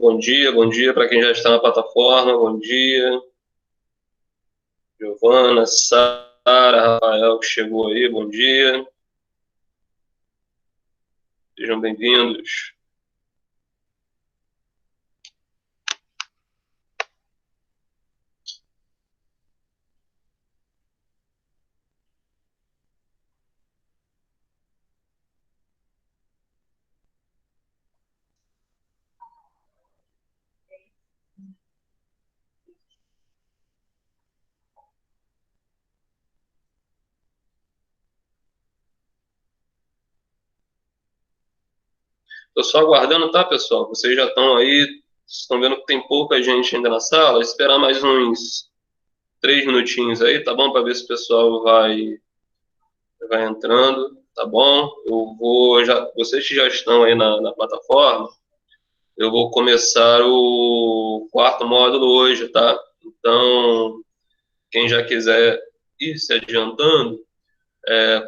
Bom dia para quem já está na plataforma. Bom dia, Giovana, Sara, Rafael que chegou aí. Bom dia, sejam bem-vindos. Estou só aguardando, tá, pessoal? Vocês já estão aí, estão vendo que tem pouca gente ainda na sala. Esperar mais uns 3 minutinhos aí, tá bom? Para ver se o pessoal vai entrando, tá bom? Vocês que já estão aí na plataforma, eu vou começar o quarto módulo hoje, tá? Então, quem já quiser ir se adiantando,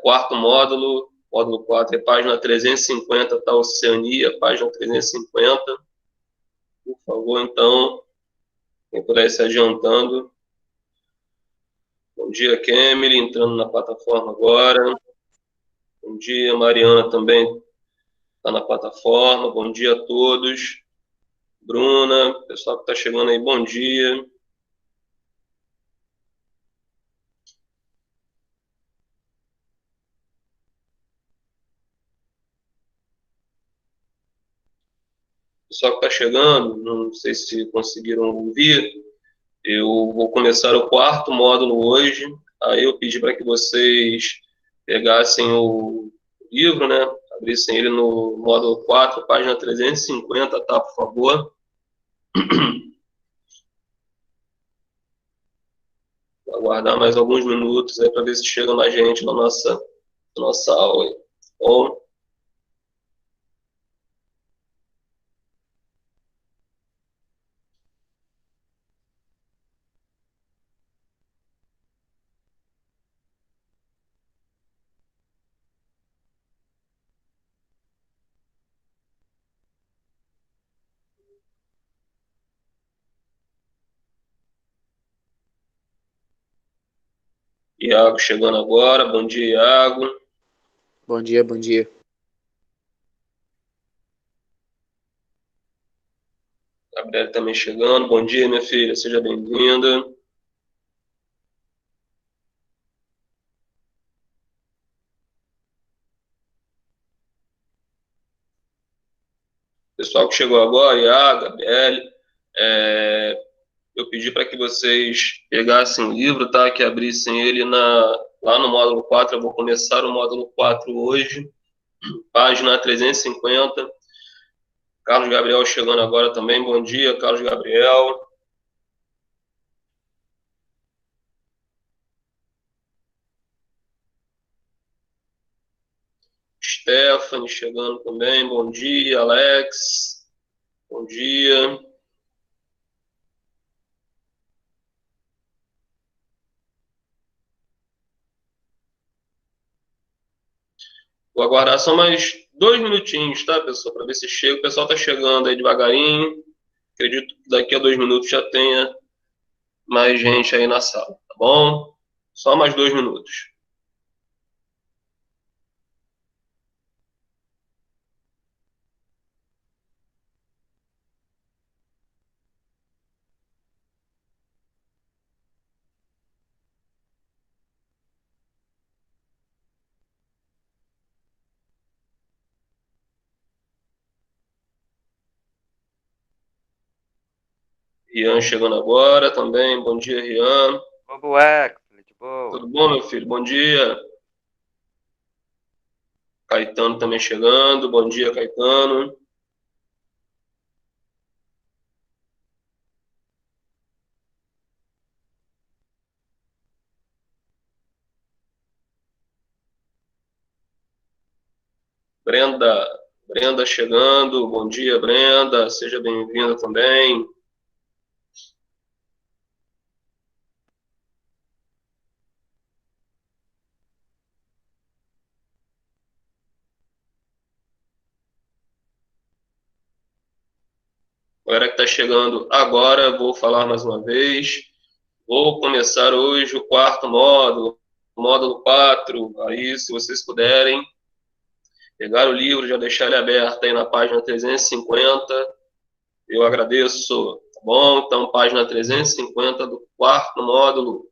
quarto módulo, módulo 4 é página 350, tá? Oceania, página 350. Por favor, então, quem puder ir se adiantando. Bom dia, Kemily, entrando na plataforma agora. Bom dia, Mariana também está na plataforma. Bom dia a todos. Bruna, pessoal que está chegando aí, bom dia. Pessoal que está chegando, não sei se conseguiram ouvir, eu vou começar o quarto módulo hoje. Aí eu pedi para que vocês pegassem o livro, né? Abrissem ele no módulo 4, página 350, tá? Por favor. Vou aguardar mais alguns minutos aí para ver se chega mais gente na nossa aula aí. Bom, Iago chegando agora. Bom dia, Iago. Bom dia, bom dia. Gabriela também chegando. Bom dia, minha filha. Seja bem-vinda. Pessoal que chegou agora, Iago, Gabriele, eu pedi para que vocês pegassem o livro, tá? Que abrissem ele lá no módulo 4. Eu vou começar o módulo 4 hoje, página 350. Carlos Gabriel chegando agora também. Bom dia, Carlos Gabriel. Stephanie chegando também. Bom dia, Alex. Bom dia. Vou aguardar só mais 2 minutinhos, tá, pessoal? Para ver se chega. O pessoal tá chegando aí devagarinho. Acredito que daqui a 2 minutos já tenha mais gente aí na sala, tá bom? Só mais 2 minutos. Rian chegando agora também. Bom dia, Rian. Bobo Eco, de boa. Tudo bom, meu filho? Bom dia. Caetano também chegando. Bom dia, Caetano. Brenda, Brenda chegando. Bom dia, Brenda. Seja bem-vinda também. Galera que está chegando agora, vou falar mais uma vez. Vou começar hoje o quarto módulo, módulo 4. Aí, se vocês puderem, pegar o livro, já deixar ele aberto aí na página 350, eu agradeço, tá bom? Então, página 350 do quarto módulo.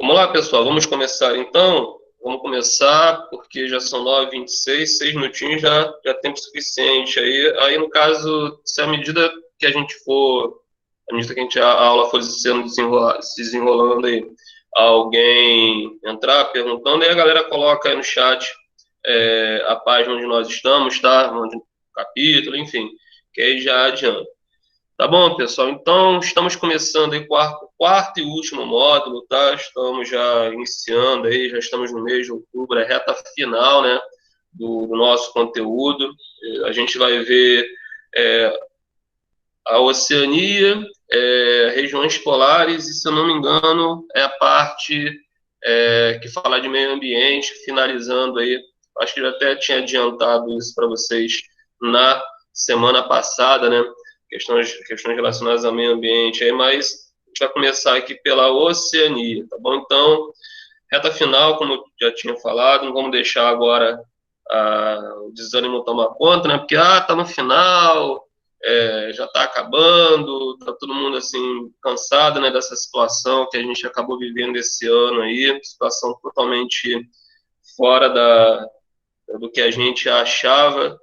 Vamos lá, pessoal, vamos começar então. Vamos começar, porque já são 9h26, 6 minutinhos já tempo suficiente. Aí, no caso, se à medida que a gente for, à medida que a aula for sendo se desenrolando aí, alguém entrar perguntando, aí a galera coloca aí no chat a página onde nós estamos, tá? Onde, capítulo, enfim, que aí já adianta. Tá bom, pessoal? Então, estamos começando aí quarto e último módulo, tá? Estamos já iniciando aí, já estamos no mês de outubro, é reta final, né, do nosso conteúdo. A gente vai ver a Oceania, regiões polares, e se eu não me engano, é a parte que fala de meio ambiente, finalizando aí. Acho que já até tinha adiantado isso para vocês na semana passada, né? Questões relacionadas ao meio ambiente aí, mas a gente vai começar aqui pela Oceania, tá bom? Então, reta final, como eu já tinha falado, não vamos deixar agora o desânimo tomar conta, né? Porque, tá no final, já está acabando, está todo mundo assim cansado, né, dessa situação que a gente acabou vivendo esse ano aí, situação totalmente fora do que a gente achava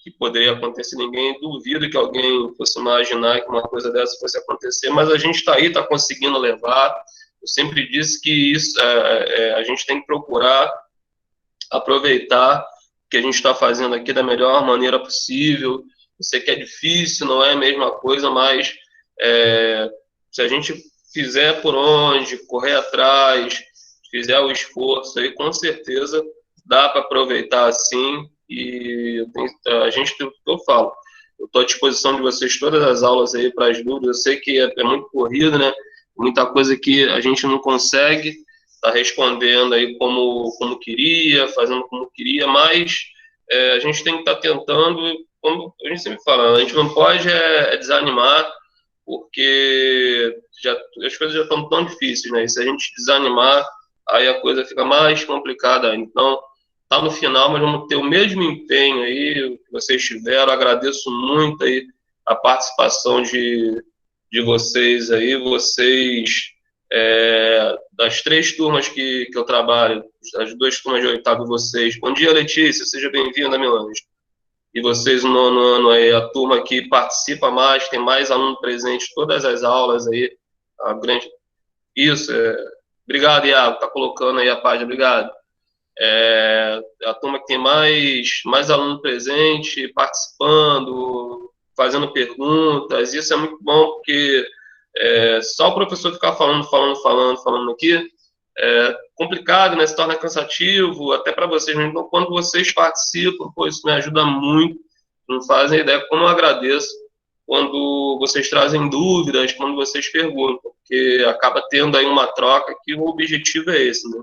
que poderia acontecer. Ninguém duvida que alguém fosse imaginar que uma coisa dessa fosse acontecer, mas a gente está aí, está conseguindo levar. Eu sempre disse que isso a gente tem que procurar aproveitar o que a gente está fazendo aqui da melhor maneira possível. Eu sei que é difícil, não é a mesma coisa, mas se a gente fizer por onde, correr atrás, fizer o esforço aí, com certeza dá para aproveitar assim. E a gente, eu falo, eu estou à disposição de vocês todas as aulas aí para as dúvidas. Eu sei que é muito corrido, né? Muita coisa que a gente não consegue tá respondendo aí como queria, fazendo como queria, mas a gente tem que estar tentando, como a gente sempre fala, a gente não pode desanimar, porque as coisas já estão tão difíceis, né? E se a gente desanimar, aí a coisa fica mais complicada. Então, tá no final, mas vamos ter o mesmo empenho aí que vocês tiveram. Agradeço muito aí a participação de vocês aí, das 3 turmas que eu trabalho, as 2 turmas de oitavo, vocês. Bom dia, Letícia, seja bem-vinda, meu anjo. E vocês, no nono ano aí, a turma que participa mais, tem mais aluno presente, todas as aulas aí, a grande... Isso, obrigado, Iago, tá colocando aí a página, obrigado. A turma que tem mais aluno presente, participando, fazendo perguntas, isso é muito bom, porque só o professor ficar falando aqui, complicado, né? Se torna cansativo, até para vocês mesmo. Então, quando vocês participam, pô, isso me ajuda muito, não fazem ideia como eu agradeço quando vocês trazem dúvidas, quando vocês perguntam, porque acaba tendo aí uma troca que o objetivo é esse, né?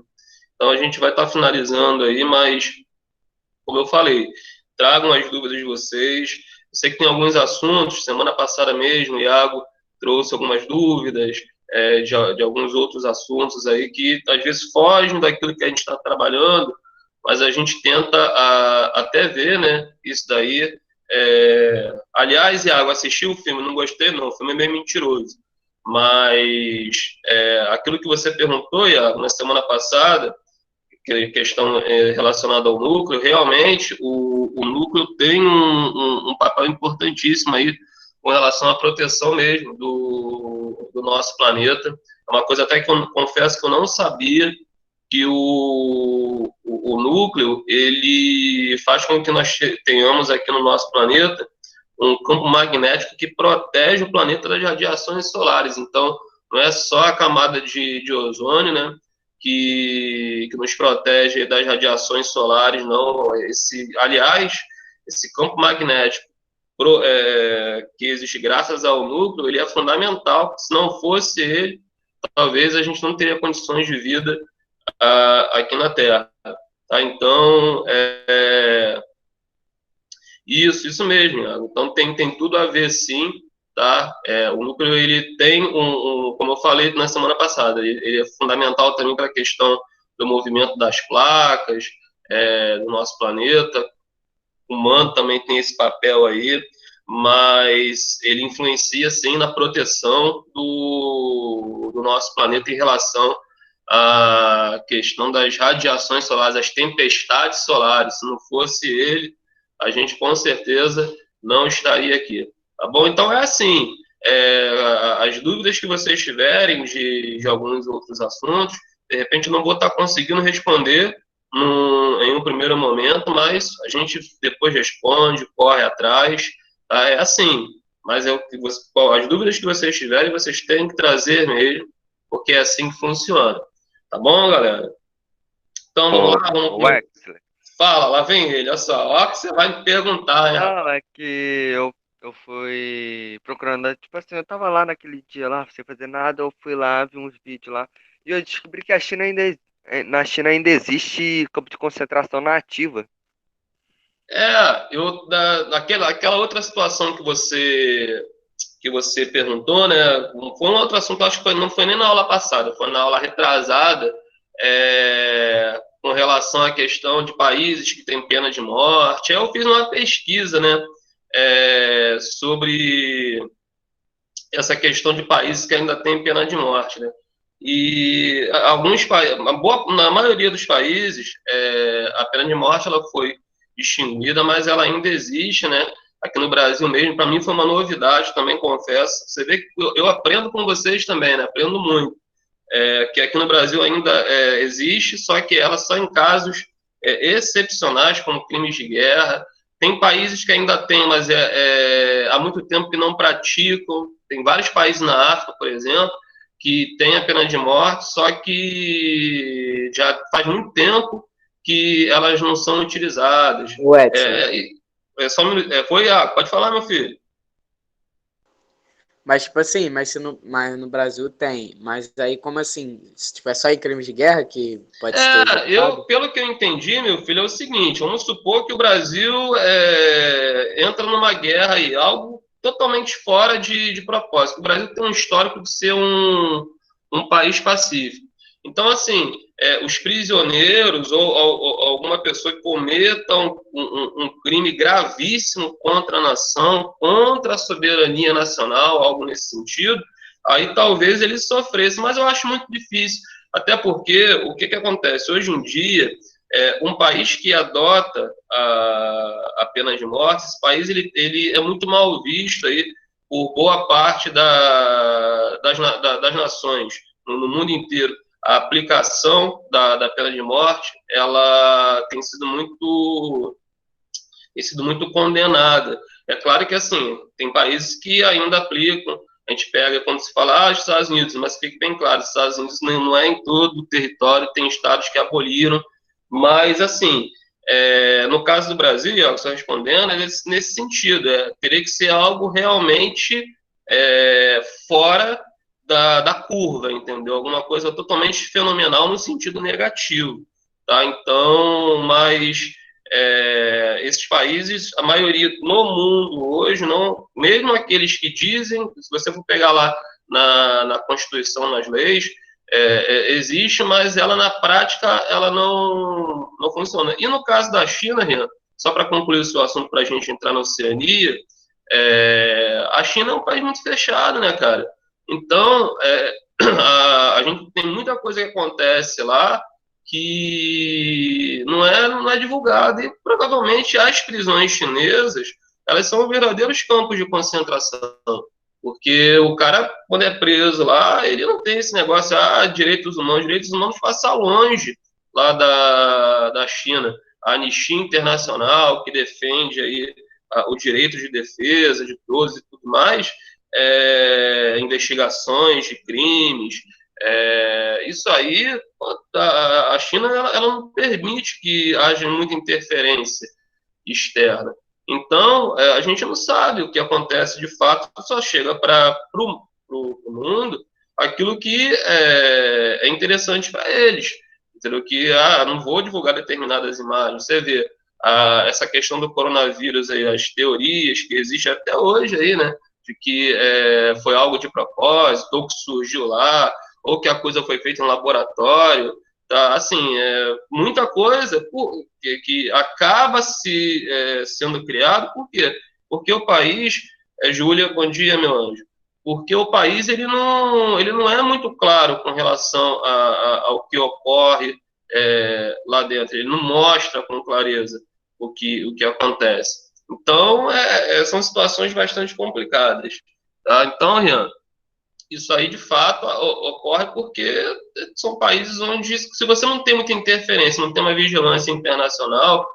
Então, a gente vai estar finalizando aí, mas, como eu falei, tragam as dúvidas de vocês. Eu sei que tem alguns assuntos, semana passada mesmo, o Iago trouxe algumas dúvidas de alguns outros assuntos aí que, às vezes, fogem daquilo que a gente está trabalhando, mas a gente tenta até ver, né, isso daí. Aliás, Iago, assisti o filme, não gostei não, o filme é meio mentiroso. Mas aquilo que você perguntou, Iago, na semana passada, questão relacionada ao núcleo, realmente o núcleo tem um papel importantíssimo aí com relação à proteção mesmo do nosso planeta. É uma coisa até que eu confesso que eu não sabia, que o núcleo, ele faz com que nós tenhamos aqui no nosso planeta um campo magnético que protege o planeta das radiações solares. Então, não é só a camada de ozônio, né, que nos protege das radiações solares, não. Aliás, esse campo magnético que existe graças ao núcleo, ele é fundamental. Se não fosse ele, talvez a gente não teria condições de vida aqui na Terra. Tá? Então, isso mesmo. Então, tem tudo a ver, sim. Tá? O núcleo, ele tem como eu falei na semana passada, ele é fundamental também para a questão do movimento das placas do nosso planeta. O humano também tem esse papel aí, mas ele influencia, sim, na proteção do nosso planeta em relação à questão das radiações solares, as tempestades solares. Se não fosse ele, a gente com certeza não estaria aqui. Tá bom? Então é assim, as dúvidas que vocês tiverem de alguns outros assuntos, de repente eu não vou estar conseguindo responder em um primeiro momento, mas a gente depois responde, corre atrás, tá? É assim, mas as dúvidas que vocês tiverem, vocês têm que trazer mesmo, porque é assim que funciona. Tá bom, galera? Então vamos lá, O Wexler. Fala, lá vem ele, olha só, ó que você vai me perguntar, né? Não, é que eu fui procurando, tipo assim, eu tava lá naquele dia lá, sem fazer nada, eu fui lá, vi uns vídeos lá, e eu descobri que na China ainda existe campo de concentração nativa. Aquela outra situação que você perguntou, né? Foi um outro assunto, acho que não foi nem na aula passada, foi na aula retrasada, com relação à questão de países que têm pena de morte. Eu fiz uma pesquisa, né? Sobre essa questão de países que ainda têm pena de morte, né? E alguns países, na maioria dos países, a pena de morte ela foi extinguida, mas ela ainda existe, né? Aqui no Brasil mesmo, para mim foi uma novidade, também confesso. Você vê que eu aprendo com vocês também, né? Aprendo muito. Que aqui no Brasil ainda existe, só que ela só em casos excepcionais, como crimes de guerra. Tem países que ainda tem, mas há muito tempo que não praticam. Tem vários países na África, por exemplo, que tem a pena de morte, só que já faz muito tempo que elas não são utilizadas. O Edson. Pode falar, meu filho. Mas, tipo assim, mas no Brasil tem. Mas aí, como assim? Tipo, é só em crimes de guerra que pode ser executado? Pelo que eu entendi, meu filho, é o seguinte: vamos supor que o Brasil entra numa guerra aí, algo totalmente fora de propósito. O Brasil tem um histórico de ser um país pacífico. Então, assim, os prisioneiros ou alguma pessoa que cometa um crime gravíssimo contra a nação, contra a soberania nacional, algo nesse sentido, aí talvez ele sofresse, mas eu acho muito difícil. Até porque, o que acontece? Hoje em dia, um país que adota a pena de morte, esse país ele é muito mal visto aí por boa parte das nações no mundo inteiro. A aplicação da pena de morte, ela tem sido muito condenada. É claro que, assim, tem países que ainda aplicam. A gente pega quando se fala, os Estados Unidos, mas fique bem claro, os Estados Unidos não é em todo o território, tem estados que aboliram, mas, assim, no caso do Brasil, só respondendo, nesse sentido, teria que ser algo realmente fora da curva, entendeu? Alguma coisa totalmente fenomenal no sentido negativo, tá? Então, mas esses países, a maioria no mundo hoje, não, mesmo aqueles que dizem, se você for pegar lá na Constituição, nas leis, existe, mas ela na prática ela não funciona. E no caso da China, Rian, só para concluir o seu assunto para a gente entrar na Oceania, a China é um país muito fechado, né, cara? Então, a gente tem muita coisa que acontece lá que não é divulgada, e provavelmente as prisões chinesas, elas são verdadeiros campos de concentração, porque o cara, quando é preso lá, ele não tem esse negócio, direitos humanos passam longe lá da China. A Anistia Internacional, que defende aí o direito de defesa de todos e tudo mais, investigações de crimes, isso aí, a China ela não permite que haja muita interferência externa. Então, a gente não sabe o que acontece de fato, só chega para o mundo aquilo que é interessante para eles. Entendeu? Que não vou divulgar determinadas imagens. Você vê essa questão do coronavírus aí, as teorias que existem até hoje aí, né? De que foi algo de propósito, ou que surgiu lá, ou que a coisa foi feita em laboratório. Tá? Assim, muita coisa que acaba sendo criado, por quê? Porque o país, Júlia, bom dia, meu anjo, porque o país ele não é muito claro com relação ao que ocorre lá dentro, ele não mostra com clareza o que acontece. Então, são situações bastante complicadas. Tá? Então, Rian, isso aí de fato ocorre porque são países onde, se você não tem muita interferência, não tem uma vigilância internacional,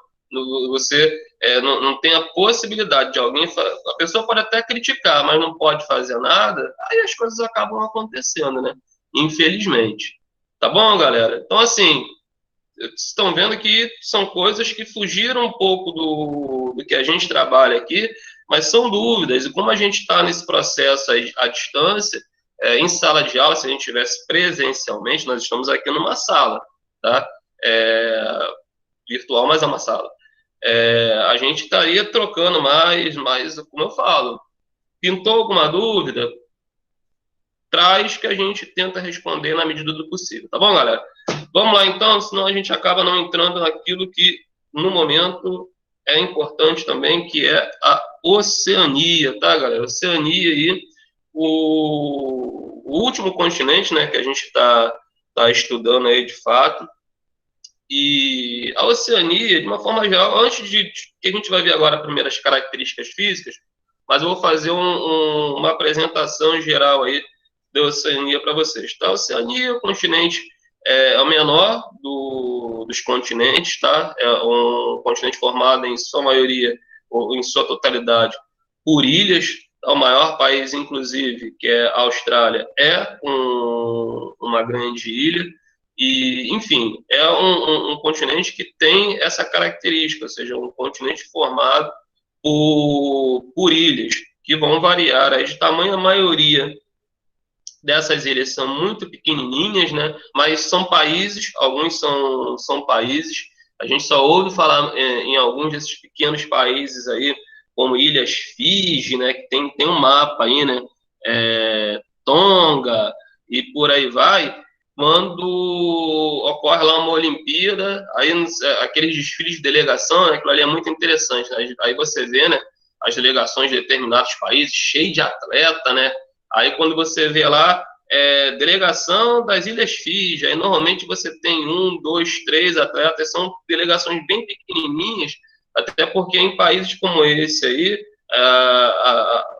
você não tem a possibilidade de alguém, a pessoa pode até criticar, mas não pode fazer nada, aí as coisas acabam acontecendo, né? Infelizmente. Tá bom, galera? Então, assim, vocês estão vendo que são coisas que fugiram um pouco do que a gente trabalha aqui, mas são dúvidas, e como a gente está nesse processo à distância, em sala de aula, se a gente estivesse presencialmente, nós estamos aqui numa sala, tá? Virtual, mas é uma sala. A gente estaria trocando mais, como eu falo, pintou alguma dúvida, traz que a gente tenta responder na medida do possível, tá bom, galera? Vamos lá, então, senão a gente acaba não entrando naquilo que, no momento, é importante também, que é a Oceania, tá, galera? Oceania aí, o último continente, né, que a gente está estudando aí de fato, e a Oceania, de uma forma geral, antes de que a gente vai ver agora primeiro as características físicas, mas eu vou fazer uma apresentação geral aí da Oceania para vocês. Tá? A Oceania, o continente é o menor dos continentes, tá? É um continente formado em sua maioria, ou em sua totalidade, por ilhas. O maior país, inclusive, que é a Austrália, é uma grande ilha. E, enfim, é um continente que tem essa característica, ou seja, um continente formado por ilhas, que vão variar aí de tamanho. A maioria dessas ilhas são muito pequenininhas, né? Mas são países, alguns são países. A gente só ouve falar em alguns desses pequenos países aí, como Ilhas Fiji, né? Que tem um mapa aí, né? Tonga e por aí vai. Quando ocorre lá uma Olimpíada, aí aqueles desfiles de delegação, né? Aquilo ali é muito interessante, né? Aí você vê, né? As delegações de determinados países cheias de atleta, né? Aí quando você vê lá, delegação das Ilhas Fiji, aí normalmente você tem 1, 2, 3 atletas, são delegações bem pequenininhas, até porque em países como esse aí,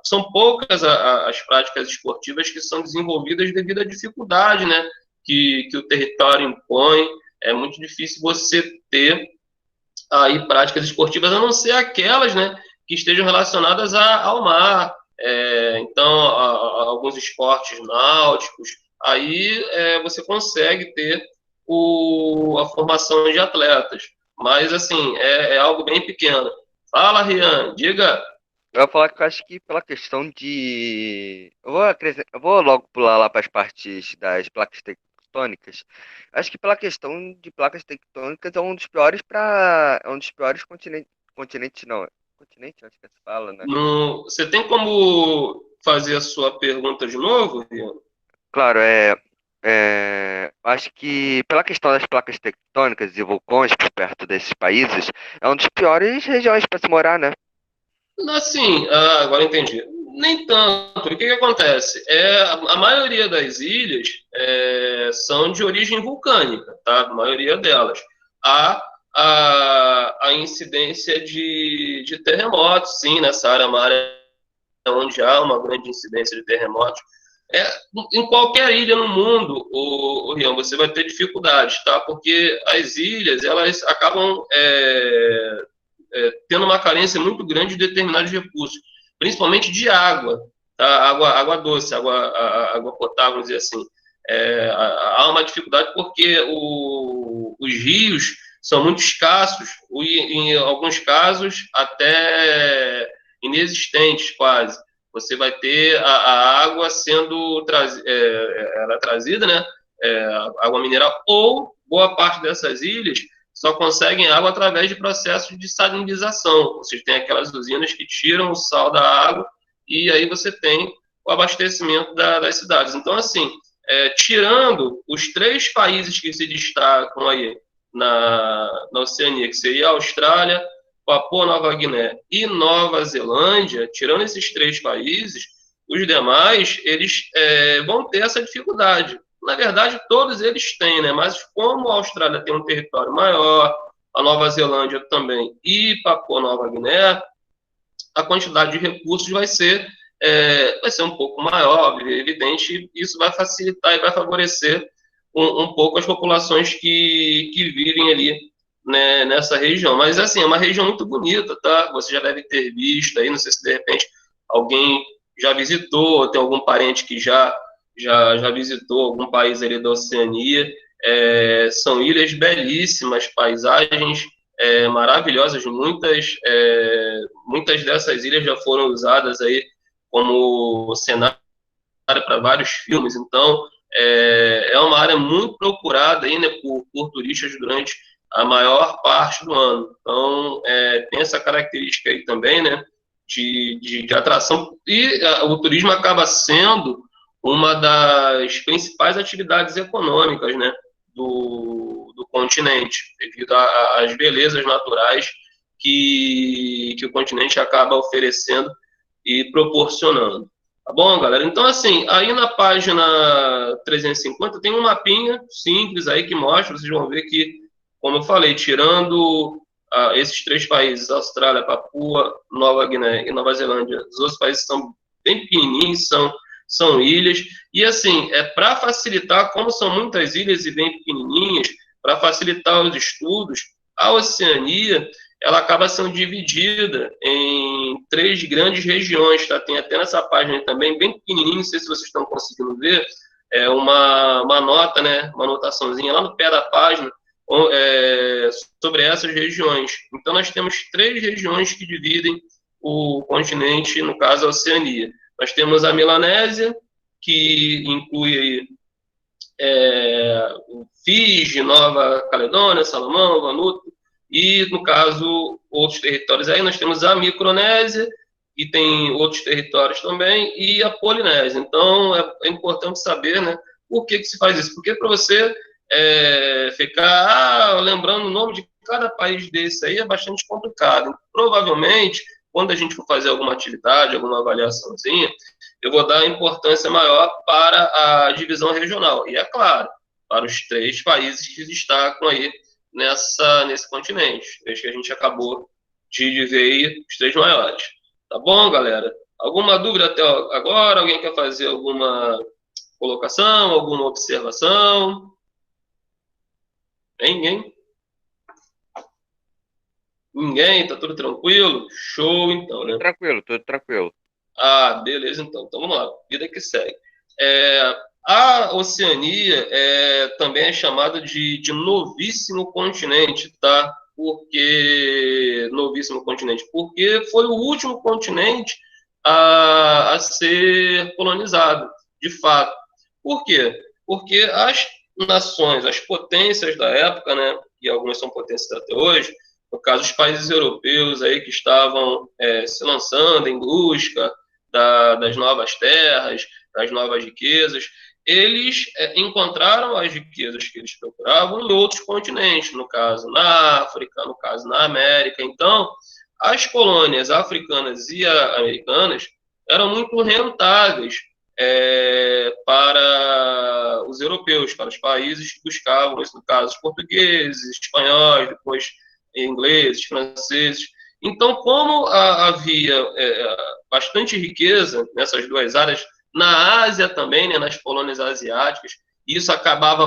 são poucas as práticas esportivas que são desenvolvidas devido à dificuldade, né, que o território impõe. É muito difícil você ter aí práticas esportivas, a não ser aquelas, né, que estejam relacionadas ao mar. Então, alguns esportes náuticos, aí você consegue ter a formação de atletas. Mas, assim, é algo bem pequeno. Fala, Rian, diga. Eu vou falar que eu acho que pela questão de. Eu vou logo pular lá para as partes das placas tectônicas. Acho que pela questão de placas tectônicas é um dos piores É um dos piores continentes. Continente não. Continente, acho que se fala, né? Você tem como fazer a sua pergunta de novo, Rian? Claro, acho que pela questão das placas tectônicas e vulcões por perto desses países, é um dos piores regiões para se morar, né? Assim, agora entendi. Nem tanto. O que acontece? A maioria das ilhas são de origem vulcânica, tá? A maioria delas. Há a incidência de terremotos, sim, nessa área, uma área onde há uma grande incidência de terremotos. É, em qualquer ilha no mundo, o Rian, você vai ter dificuldades, tá? Porque as ilhas, elas acabam tendo uma carência muito grande de determinados recursos, principalmente de água, tá? Água doce, água potável, vamos dizer assim. Há uma dificuldade porque os rios são muito escassos, e em alguns casos até inexistentes quase. Você vai ter a água sendo trazida, né? Água mineral, ou boa parte dessas ilhas só conseguem água através de processos de salinização. Você tem aquelas usinas que tiram o sal da água e aí você tem o abastecimento das cidades. Então, assim, tirando os 3 países que se destacam aí na Oceania, que seria a Austrália, Papua Nova Guiné e Nova Zelândia, tirando esses 3 países, os demais, eles vão ter essa dificuldade. Na verdade, todos eles têm, né? Mas como a Austrália tem um território maior, a Nova Zelândia também e Papua Nova Guiné, a quantidade de recursos vai ser um pouco maior, evidente, isso vai facilitar e vai favorecer um pouco as populações que vivem ali, né, nessa região. Mas, assim, é uma região muito bonita, tá? Você já deve ter visto aí, não sei se de repente alguém já visitou, tem algum parente que já visitou algum país ali da Oceania. São ilhas belíssimas, paisagens maravilhosas, muitas dessas ilhas já foram usadas aí como cenário para vários filmes, então é uma área muito procurada aí, né, por turistas durante a maior parte do ano. Então, tem essa característica aí também, né, de atração, e o turismo acaba sendo uma das principais atividades econômicas, né, do continente, devido às belezas naturais que o continente acaba oferecendo e proporcionando. Tá bom, galera? Então, assim, aí na página 350 tem um mapinha simples aí que mostra, vocês vão ver que, como eu falei, tirando esses 3 países, Austrália, Papua, Nova Guiné e Nova Zelândia, os outros países são bem pequenininhos, são ilhas, e assim, para facilitar, como são muitas ilhas e bem pequenininhas, para facilitar os estudos, a Oceania, ela acaba sendo dividida em 3 grandes regiões, tá? Tem até nessa página também, bem pequenininho, não sei se vocês estão conseguindo ver, uma nota, né, uma anotaçãozinha lá no pé da página, sobre essas regiões. Então, nós temos 3 regiões que dividem o continente, no caso, a Oceania. Nós temos a Melanésia, que inclui o Fiji, Nova Caledônia, Salomão, Vanuatu, e, no caso, outros territórios aí. Nós temos a Micronésia, e tem outros territórios também, e a Polinésia. Então, é importante saber, né, por que se faz isso. Porque para você ficar lembrando o nome de cada país desse aí é bastante complicado. Provavelmente, quando a gente for fazer alguma atividade, alguma avaliaçãozinha, eu vou dar importância maior para a divisão regional. E, é claro, para os 3 países que destacam aí nesse continente. Desde que a gente acabou de ver aí os 3 maiores. Tá bom, galera? Alguma dúvida até agora? Alguém quer fazer alguma colocação, alguma observação? Ninguém? Ninguém? Tá tudo tranquilo? Show, então, né? Tudo tranquilo. Beleza, então. Então, vamos lá. Vida que segue. A Oceania também é chamada de novíssimo continente, tá? Novíssimo continente, porque foi o último continente a ser colonizado, de fato. Por quê? Porque as nações, as potências da época, né, e algumas são potências até hoje, no caso, os países europeus aí que estavam se lançando em busca das novas terras, das novas riquezas, eles encontraram as riquezas que eles procuravam em outros continentes, no caso na África, no caso na América. Então, as colônias africanas e americanas eram muito rentáveis para os europeus, para os países que buscavam isso, no caso, os portugueses, espanhóis, depois ingleses, franceses. Então, como havia bastante riqueza nessas 2 áreas, na Ásia também, né, nas colônias asiáticas, isso acabava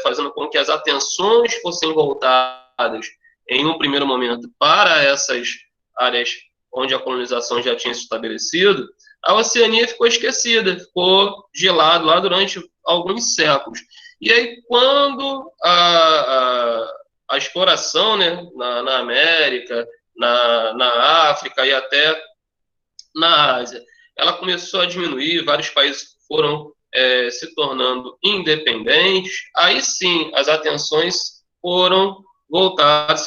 fazendo com que as atenções fossem voltadas em um primeiro momento, para essas áreas onde a colonização já tinha se estabelecido, a Oceania ficou esquecida, ficou de lado lá durante alguns séculos. E aí, quando a exploração, né, na América, na África e até na Ásia, ela começou a diminuir, vários países foram se tornando independentes, aí sim as atenções se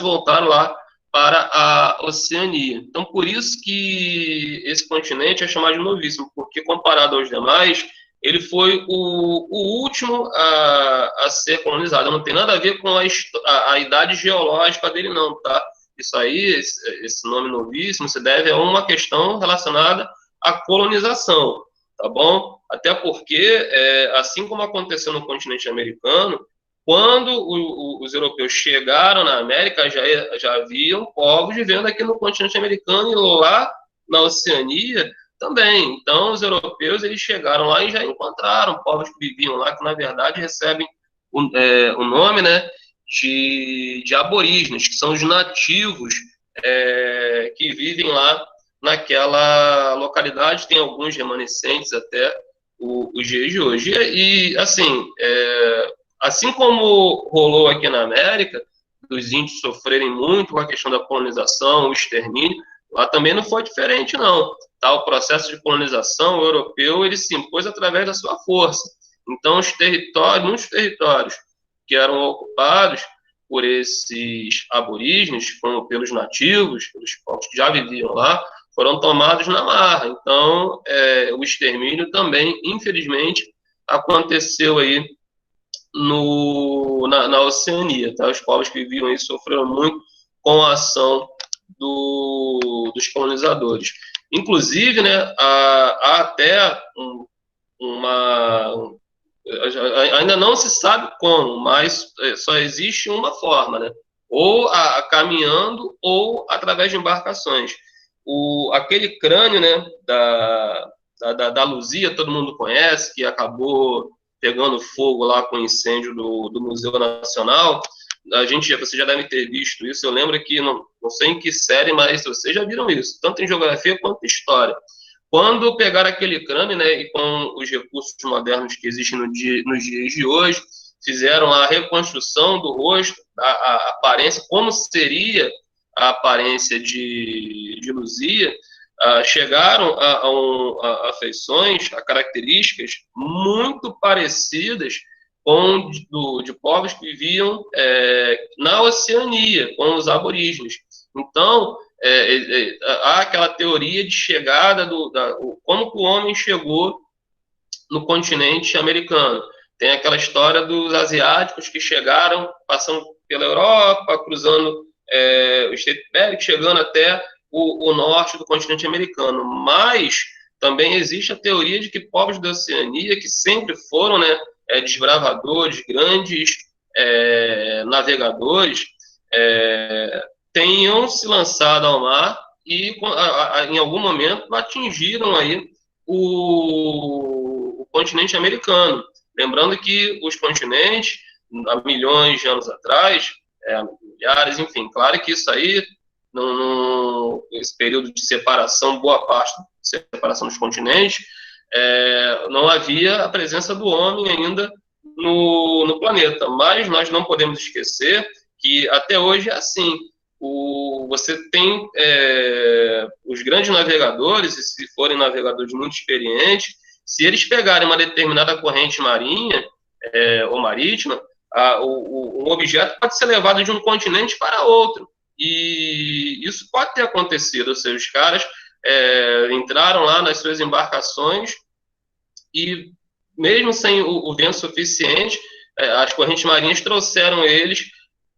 voltaram lá para a Oceania. Então, por isso que esse continente é chamado de novíssimo, porque comparado aos demais, ele foi o último a ser colonizado. Não tem nada a ver com a idade geológica dele, não, tá? Isso aí, esse nome novíssimo, se deve a uma questão relacionada à colonização, tá bom? Até porque, assim como aconteceu no continente americano, quando os europeus chegaram na América, já haviam povos vivendo aqui no continente americano e lá na Oceania também. Então, os europeus eles chegaram lá e já encontraram povos que viviam lá, que na verdade recebem o nome, né, de aborígenes, que são os nativos que vivem lá naquela localidade. Tem alguns remanescentes até os dias de hoje. E assim, assim como rolou aqui na América, dos índios sofrerem muito com a questão da colonização, o extermínio, lá também não foi diferente, não. Tá? O processo de colonização europeu ele se impôs através da sua força. Então, muitos territórios que eram ocupados por esses aborígenes, como pelos nativos, pelos povos que já viviam lá, foram tomados na marra. Então, o extermínio também, infelizmente, aconteceu aí na Oceania. Tá? Os povos que viviam aí sofreram muito com a ação dos colonizadores. Inclusive, né, há até ainda não se sabe como, mas só existe uma forma, né? Ou caminhando ou através de embarcações. Aquele crânio, né, da Luzia, todo mundo conhece, que acabou pegando fogo lá com o incêndio do Museu Nacional. Você já deve ter visto isso. Eu lembro que, não sei em que série, mas vocês já viram isso, tanto em geografia quanto em história. Quando pegaram aquele crânio, né, e com os recursos modernos que existem nos dias de hoje, fizeram a reconstrução do rosto, a aparência, como seria a aparência de Luzia, chegaram a feições, a características muito parecidas com de povos que viviam na Oceania, com os aborígenes. Então, há aquela teoria de chegada como que o homem chegou no continente americano. Tem aquela história dos asiáticos que chegaram, passando pela Europa, cruzando o Estreito Bering, chegando até o norte do continente americano. Mas também existe a teoria de que povos da Oceania, que sempre foram, né, desbravadores, grandes navegadores, tenham se lançado ao mar e, em algum momento, atingiram aí o continente americano. Lembrando que os continentes, há milhões de anos atrás, milhares, enfim, claro que isso aí, esse período de separação, boa parte de separação dos continentes, não havia a presença do homem ainda no planeta. Mas nós não podemos esquecer que até hoje é assim. Você tem os grandes navegadores, e se forem navegadores muito experientes, se eles pegarem uma determinada corrente marinha ou marítima, um objeto pode ser levado de um continente para outro. E isso pode ter acontecido. Ou seja, os caras entraram lá nas suas embarcações e, mesmo sem o vento suficiente, as correntes marinhas trouxeram eles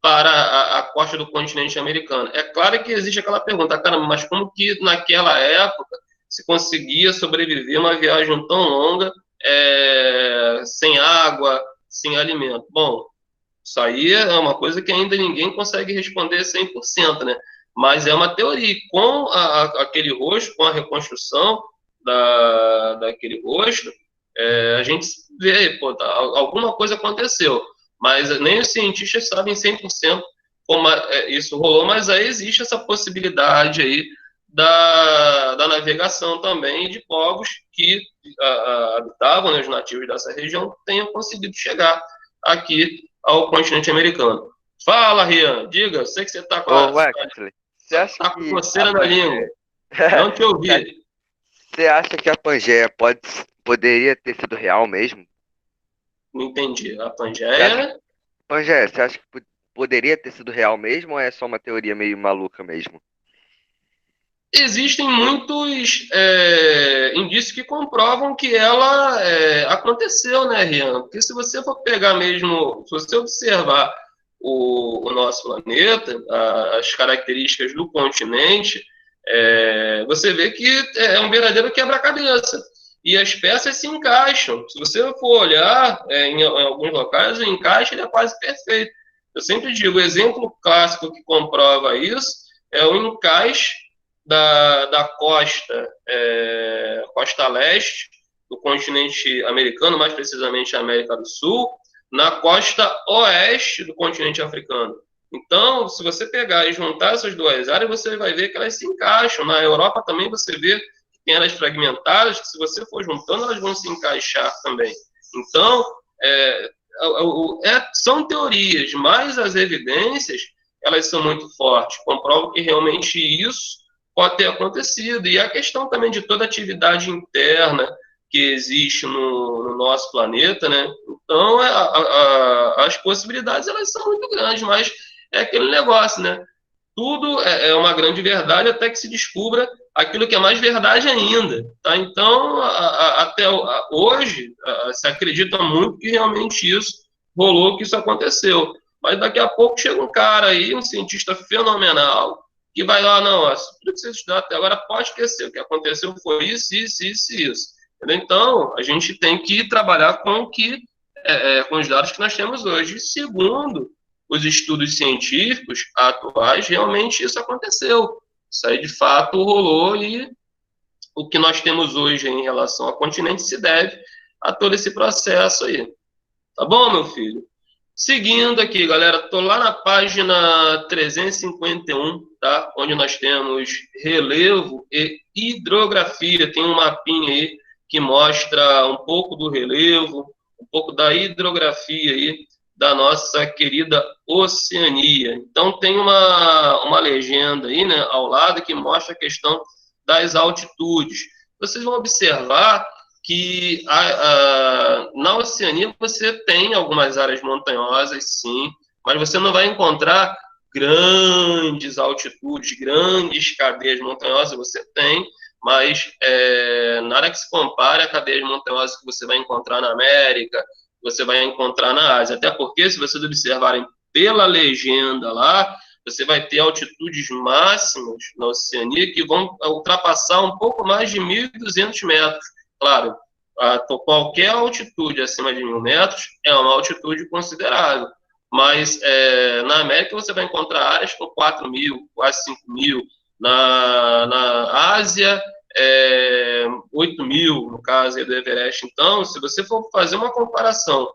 para a costa do continente americano. É claro que existe aquela pergunta, cara, mas como que naquela época se conseguia sobreviver uma viagem tão longa sem água, sem alimento? Bom, isso aí é uma coisa que ainda ninguém consegue responder 100%, né? Mas é uma teoria. Com aquele rosto, com a reconstrução daquele rosto, a gente vê, alguma coisa aconteceu. Mas nem os cientistas sabem 100% como isso rolou, mas aí existe essa possibilidade aí da navegação também de povos que habitavam, né, os nativos dessa região, tenham conseguido chegar aqui ao continente americano. Fala, Rian, diga, sei que você está com, Ô, Wexley, você acha tá com que a coceira na língua, Pangeia... não te ouvi. Você acha que a Pangeia poderia ter sido real mesmo? Não entendi. A Você acha, Pangeia. Pangeia, você acha que poderia ter sido real mesmo ou é só uma teoria meio maluca mesmo? Existem muitos indícios que comprovam que ela aconteceu, né, Rian? Porque se você for pegar mesmo, se você observar o nosso planeta, as características do continente, você vê que é um verdadeiro quebra-cabeça. E as peças se encaixam. Se você for olhar em alguns locais, o encaixe ele é quase perfeito. Eu sempre digo, o exemplo clássico que comprova isso é o encaixe da costa leste do continente americano, mais precisamente a América do Sul, na costa oeste do continente africano. Então, se você pegar e juntar essas duas áreas, você vai ver que elas se encaixam. Na Europa também você vê que tem elas fragmentadas, que se você for juntando, elas vão se encaixar também. Então, são teorias, mas as evidências, elas são muito fortes, comprovam que realmente isso pode ter acontecido. E a questão também de toda atividade interna que existe no nosso planeta, né? Então, as possibilidades, elas são muito grandes, mas é aquele negócio, né? Tudo é uma grande verdade até que se descubra aquilo que é mais verdade ainda, tá? Então, até hoje, se acredita muito que realmente isso rolou, que isso aconteceu. Mas daqui a pouco chega um cara aí, um cientista fenomenal, que vai lá, não, tudo que você estudou até agora pode esquecer, o que aconteceu foi isso, isso, isso e isso. Entendeu? Então, a gente tem que trabalhar com os dados que nós temos hoje. Segundo os estudos científicos atuais, realmente isso aconteceu. Isso aí, de fato, rolou e o que nós temos hoje em relação ao continente se deve a todo esse processo aí. Tá bom, meu filho? Seguindo aqui, galera, estou lá na página 351, tá? Onde nós temos relevo e hidrografia. Tem um mapinha aí que mostra um pouco do relevo, um pouco da hidrografia aí da nossa querida Oceania. Então tem uma legenda aí, né, ao lado que mostra a questão das altitudes. Vocês vão observar que na Oceania você tem algumas áreas montanhosas, sim, mas você não vai encontrar grandes altitudes, grandes cadeias montanhosas, você tem, mas nada que se compare a cadeias montanhosas que você vai encontrar na América, você vai encontrar na Ásia, até porque, se vocês observarem pela legenda lá, você vai ter altitudes máximas na Oceania que vão ultrapassar um pouco mais de 1.200 metros. Claro, qualquer altitude acima de 1.000 metros é uma altitude considerável, mas na América você vai encontrar áreas com 4.000, quase 5.000, na Ásia 8.000, no caso aí do Everest. Então, se você for fazer uma comparação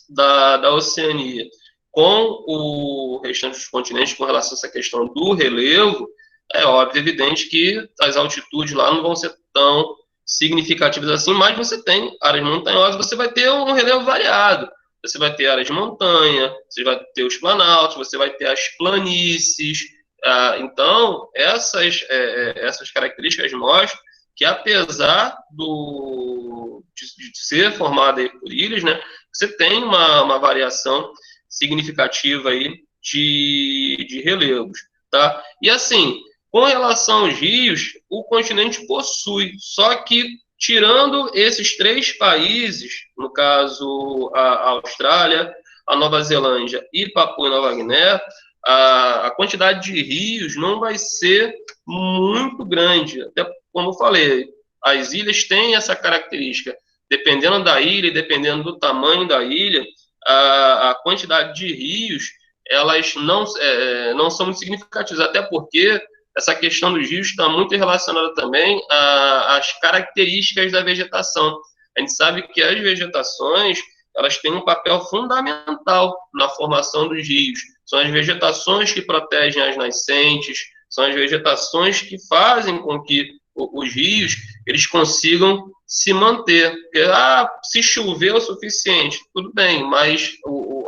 da Oceania com o restante dos continentes com relação a essa questão do relevo, é óbvio, evidente que as altitudes lá não vão ser tão significativas assim, mas você tem áreas montanhosas, você vai ter um relevo variado. Você vai ter áreas de montanha, você vai ter os planaltos, você vai ter as planícies. Então, essas características mostram que, apesar de ser formada por ilhas, né, você tem uma variação significativa aí de relevos, tá? E assim, com relação aos rios, o continente possui, só que tirando esses três países, no caso a Austrália, a Nova Zelândia e Papua Nova Guiné, a quantidade de rios não vai ser muito grande. Até como eu falei, as ilhas têm essa característica. Dependendo da ilha, dependendo do tamanho da ilha, a quantidade de rios, elas não são muito significativas, até porque essa questão dos rios está muito relacionada também às características da vegetação. A gente sabe que as vegetações, elas têm um papel fundamental na formação dos rios. são as vegetações que protegem as nascentes, são as vegetações que fazem com que os rios eles consigam se manter. Porque, se chover o suficiente, tudo bem, mas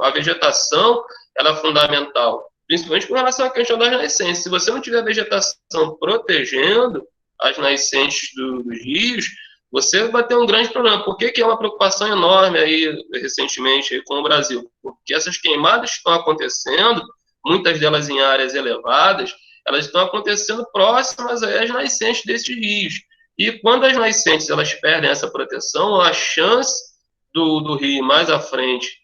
a vegetação ela é fundamental, principalmente com relação à questão das nascentes. Se você não tiver vegetação protegendo as nascentes dos rios, você vai ter um grande problema. Por que é uma preocupação enorme aí, recentemente, aí, com o Brasil? Porque essas queimadas que estão acontecendo, muitas delas em áreas elevadas, elas estão acontecendo próximas às nascentes desses rios. E quando as nascentes elas perdem essa proteção, a chance do rio mais à frente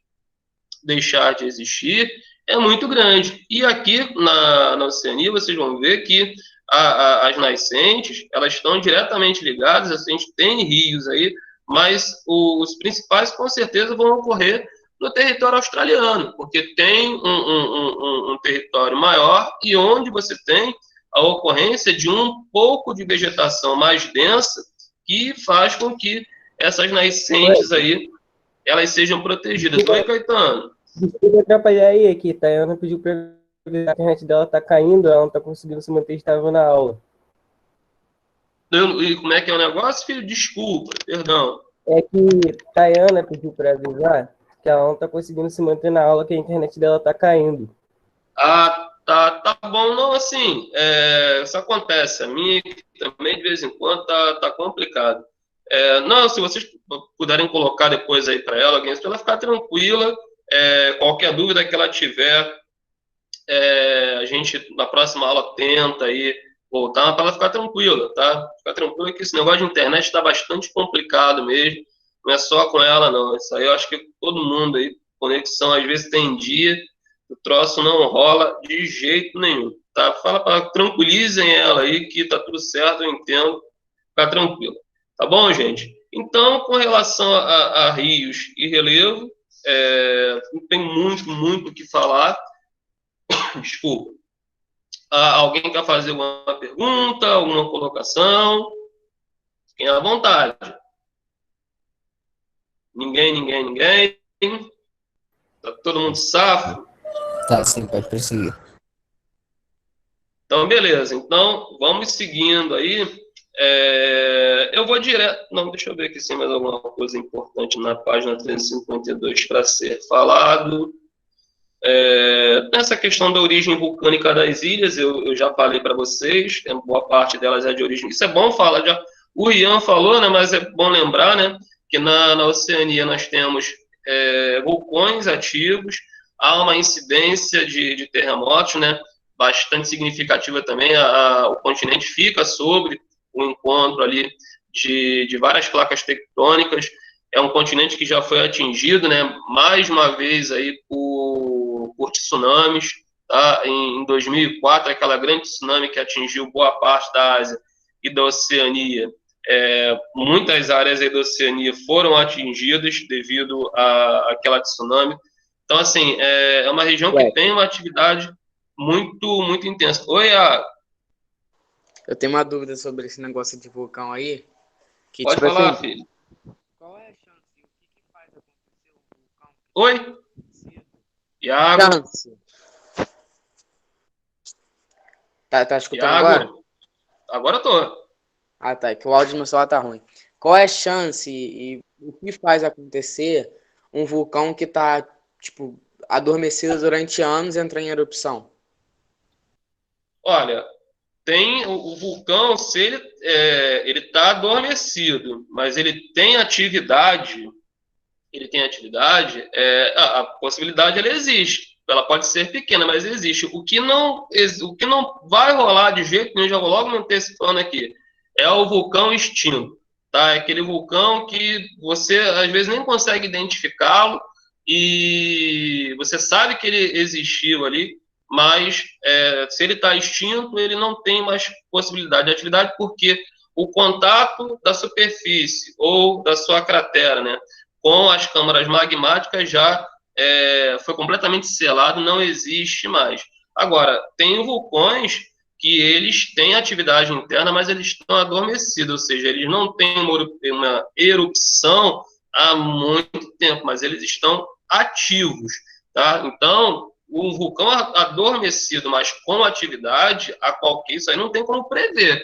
deixar de existir é muito grande. E aqui na Oceania, vocês vão ver que as nascentes, elas estão diretamente ligadas, a gente tem rios aí, mas os principais, com certeza, vão ocorrer no território australiano, porque tem um território maior e onde você tem a ocorrência de um pouco de vegetação mais densa que faz com que essas nascentes aí, elas sejam protegidas. Oi, Caetano. Desculpa atrapalhar aí, aqui, Tayana pediu para avisar que a internet dela tá caindo, ela não tá conseguindo se manter estável na aula. E como é que é o negócio, filho? Desculpa, perdão. É que Tayana pediu para avisar que ela não tá conseguindo se manter na aula, que a internet dela tá caindo. Tá bom, não, assim, isso acontece, a minha também de vez em quando tá complicado. Não, se vocês puderem colocar depois aí para ela, alguém, para ela ficar tranquila, qualquer dúvida que ela tiver, a gente na próxima aula tenta aí voltar para ela ficar tranquila, tá? Ficar tranquila que esse negócio de internet está bastante complicado mesmo, não é só com ela não, isso aí eu acho que todo mundo aí, conexão às vezes tem dia, o troço não rola de jeito nenhum, tá? Tranquilizem ela aí que tá tudo certo, eu entendo, ficar tranquilo, tá bom, gente? Então, com relação a rios e relevo, não tem muito o que falar. Desculpa. Alguém quer fazer alguma pergunta, alguma colocação? Fiquem à vontade. Ninguém. Tá todo mundo safo? Tá, sim, pode prosseguir. Então, beleza. Então, vamos seguindo aí. Eu vou direto... Não, deixa eu ver aqui se tem mais alguma coisa importante na página 352 para ser falado. Nessa questão da origem vulcânica das ilhas, eu já falei para vocês, boa parte delas é de origem... Isso é bom falar, o Ian falou, né, mas é bom lembrar, né, que na Oceania nós temos vulcões ativos, há uma incidência de terremotos, né, bastante significativa também, o continente fica sobre o encontro ali de várias placas tectônicas, é um continente que já foi atingido, né, mais uma vez aí por tsunamis, tá? Em 2004, aquela grande tsunami que atingiu boa parte da Ásia e da Oceania, muitas áreas aí da Oceania foram atingidas devido àquela tsunami. Então, assim, é uma região que tem uma atividade muito intensa. Oi, Eu tenho uma dúvida sobre esse negócio de vulcão aí. Que, pode tipo falar, assim, filho. qual é a chance? O que faz acontecer o vulcão? Oi? Iago? Chance. Tá escutando agora? Agora eu tô. Ah, tá. É que o áudio do meu celular tá ruim. Qual é a chance e o que faz acontecer um vulcão que tá, tipo, adormecido durante anos e entra em erupção? Olha, tem o vulcão, se ele está adormecido, mas ele tem atividade, a possibilidade ela existe. Ela pode ser pequena, mas existe. O que não vai rolar de jeito nenhum, já vou logo me antecipando aqui, é o vulcão extinto, tá? É aquele vulcão que você às vezes nem consegue identificá-lo e você sabe que ele existiu ali, mas se ele está extinto, ele não tem mais possibilidade de atividade, porque o contato da superfície ou da sua cratera, né, com as câmaras magmáticas já foi completamente selado, não existe mais. Agora, tem vulcões que eles têm atividade interna, mas eles estão adormecidos, ou seja, eles não têm uma erupção há muito tempo, mas eles estão ativos, tá? Então, um vulcão adormecido, mas com atividade, isso aí não tem como prever.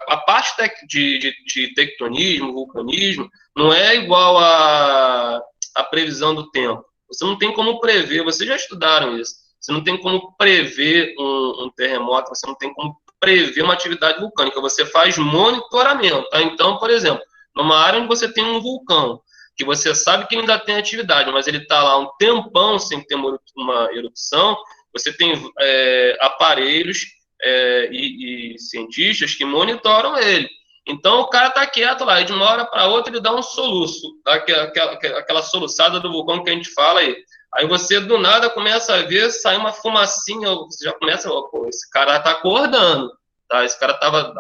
A parte de tectonismo, vulcanismo, não é igual a previsão do tempo. Você não tem como prever, vocês já estudaram isso. Você não tem como prever um terremoto, você não tem como prever uma atividade vulcânica, você faz monitoramento. Tá? Então, por exemplo, numa área onde você tem um vulcão, que você sabe que ainda tem atividade, mas ele está lá um tempão sem ter uma erupção, você tem aparelhos e cientistas que monitoram ele. Então, o cara está quieto lá, e de uma hora para outra ele dá um soluço, tá? Aquela soluçada do vulcão que a gente fala aí. Aí você, do nada, começa a ver sair uma fumacinha, você já começa, pô, esse cara está acordando, tá? Esse cara estava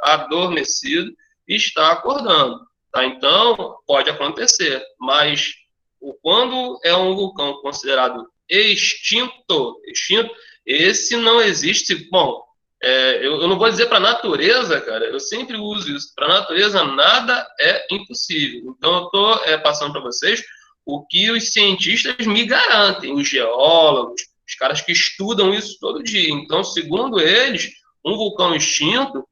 adormecido e está acordando. Tá? Então, pode acontecer, mas quando é um vulcão considerado extinto, esse não existe. Bom, eu não vou dizer para a natureza, cara, eu sempre uso isso. Para a natureza, nada é impossível. Então, eu estou passando para vocês o que os cientistas me garantem, os geólogos, os caras que estudam isso todo dia. Então, segundo eles, um vulcão extinto